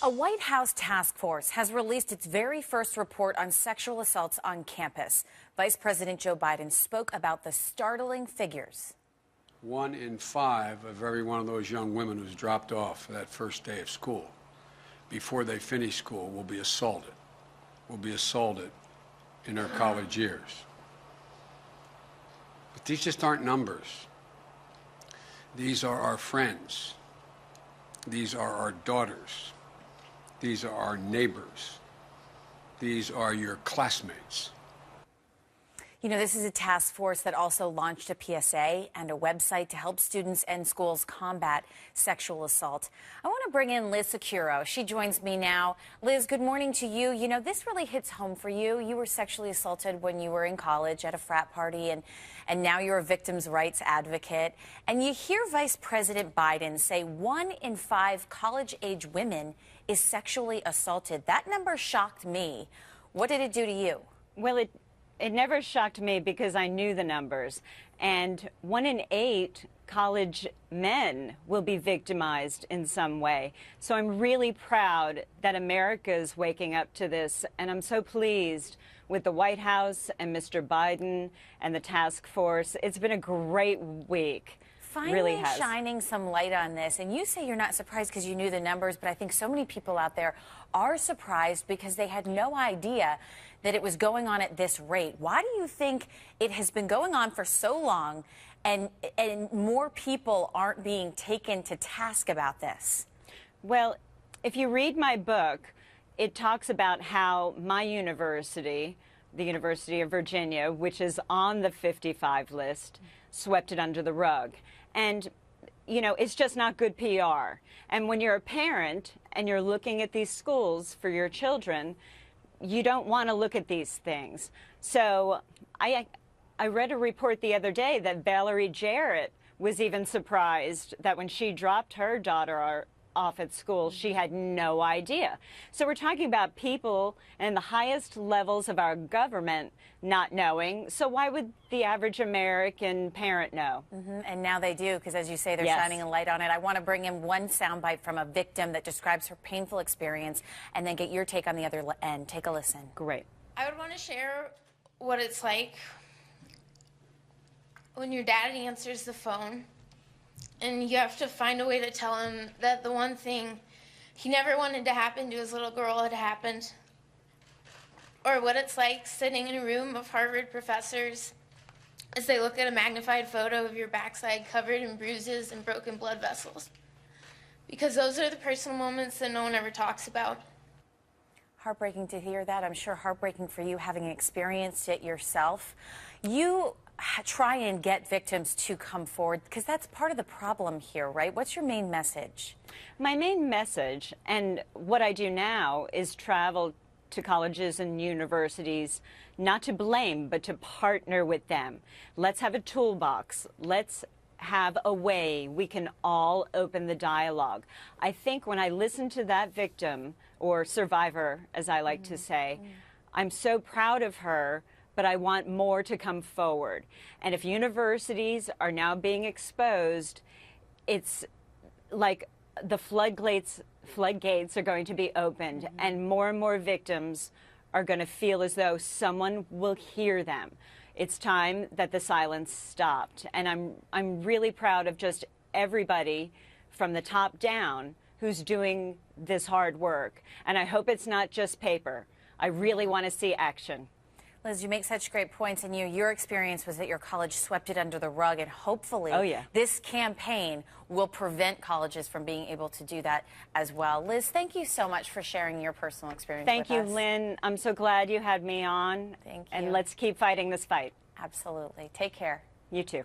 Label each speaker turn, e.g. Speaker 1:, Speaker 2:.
Speaker 1: A White House task force has released its very first report on sexual assaults on campus. Vice President Joe Biden spoke about the startling figures.
Speaker 2: 1 in 5 of every one of those young women who's dropped off that first day of school, before they finish school, will be assaulted in their college years. But these just aren't numbers. These are our friends. These are our daughters. These are our neighbors. These are your classmates.
Speaker 1: You know, this is a task force that also launched a PSA and a website to help students and schools combat sexual assault. I want to bring in Liz Seccuro. She joins me now. Liz, good morning to you. You know, this really hits home for you. You were sexually assaulted when you were in college at a frat party, and now you're a victims' rights advocate. And you hear Vice President Biden say 1 in 5 college-age women is sexually assaulted. That number shocked me. What did it do to you?
Speaker 3: Well, it never shocked me because I knew the numbers. And 1 in 8 college men will be victimized in some way. So I'm really proud that America is waking up to this. And I'm so pleased with the White House and Mr. Biden and the task force. It's been a great week.
Speaker 1: Finally shining some light on this. And you say you're not surprised because you knew the numbers, but I think so many people out there are surprised because they had no idea that it was going on at this rate. Why do you think it has been going on for so long and more people aren't being taken to task about this?
Speaker 3: Well, if you read my book, it talks about how my university, the University of Virginia, which is on the 55 list, swept it under the rug. And, you know, it's just not good PR. And when you're a parent and you're looking at these schools for your children, you don't want to look at these things. So I read a report the other day that Valerie Jarrett was even surprised that when she dropped her daughter off at school, she had no idea. So we're talking about people in the highest levels of our government not knowing. So why would the average American parent know?
Speaker 1: And now they do, because as you say, they're shining a light on it. I want to bring in one soundbite from a victim that describes her painful experience and then get your take on the other end. Take a listen.
Speaker 3: Great.
Speaker 4: I would want to share what it's like when your dad answers the phone and you have to find a way to tell him that the one thing he never wanted to happen to his little girl had happened. Or what it's like sitting in a room of Harvard professors as they look at a magnified photo of your backside covered in bruises and broken blood vessels. Because those are the personal moments that no one ever talks about.
Speaker 1: Heartbreaking to hear that. I'm sure heartbreaking for you having experienced it yourself. You try and get victims to come forward because that's part of the problem here, right? What's your main message?
Speaker 3: My main message, and what I do now, is travel to colleges and universities, not to blame, but to partner with them. Let's have a toolbox. Let's have a way we can all open the dialogue. I think when I listen to that victim, or survivor, as I like to say, I'm so proud of her, but I want more to come forward. And if universities are now being exposed, it's like the floodgates are going to be opened, and more victims are going to feel as though someone will hear them. It's time that the silence stopped. And I'm really proud of just everybody from the top down who's doing this hard work. And I hope it's not just paper. I really want to see action.
Speaker 1: Liz, you make such great points, and your experience was that your college swept it under the rug, and hopefully this campaign will prevent colleges from being able to do that as well. Liz, thank you so much for sharing your personal experience with us.
Speaker 3: Thank you, Lynn. I'm so glad you had me on.
Speaker 1: Thank you.
Speaker 3: And let's keep fighting this fight.
Speaker 1: Absolutely. Take care.
Speaker 3: You too.